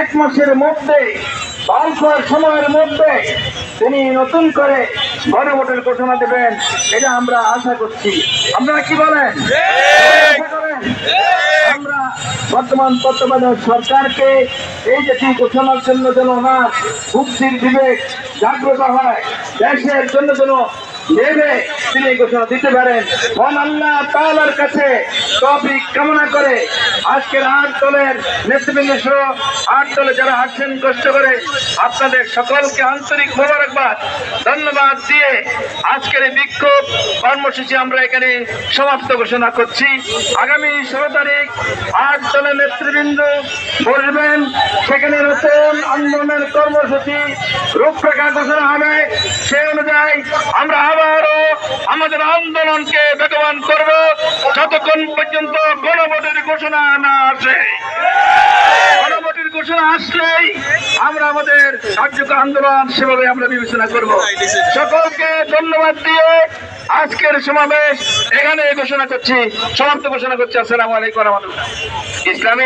1 মাসের মধ্যে অল্প সময়ের মধ্যে তিনি নতুন করে গণভোটের ঘোষণা দেবেন, এটা আমরা আশা করছি। আপনারা কি বলেন? আমরা বর্তমান তত্ত্বাবধায়ক সরকারকে এই যে ঘোষণার জন্য যেন না বুদ্ধির বিবেক জাগ্রত হয়, দেশের জন্য যেন ভেবে তিনি ঘোষণা দিতে পারেন, আল্লাহ তাআলার কাছে তৌফিক কামনা করে আজকের 8 দলের নেতৃবৃন্দ সহ 8 দলে যারা আসছেন কষ্ট করে, আপনাদের সকলকে আন্তরিক মোবারকবাদ ধন্যবাদ দিয়ে আজকের এই বিক্ষোভ কর্মসূচি আমরা এখানে সমাপ্ত ঘোষণা করছি। আগামী 16 তারিখ 8 দলের নেতৃবৃন্দ বসবেন, সেখানে নতুন আন্দোলনের কর্মসূচি রূপরেখা ঘোষণা হবে। সে অনুযায়ী আমরা আবারও আমাদের আন্দোলনকে বেগবান করব যতক্ষণ পর্যন্ত গণভোটের ঘোষণা না আসে। গণভোটের ঘোষণা আসলেই আমরা আমাদের কার্যকর আন্দোলন সেভাবে আমরা বিবেচনা করব। সকলকে ধন্যবাদ দিয়ে আজকের সমাবেশ এখানে ঘোষণা করছি, সমাপ্ত ঘোষণা করছি। আসসালামু আলাইকুম ওয়া রাহমাতুল্লাহ। ইসলামী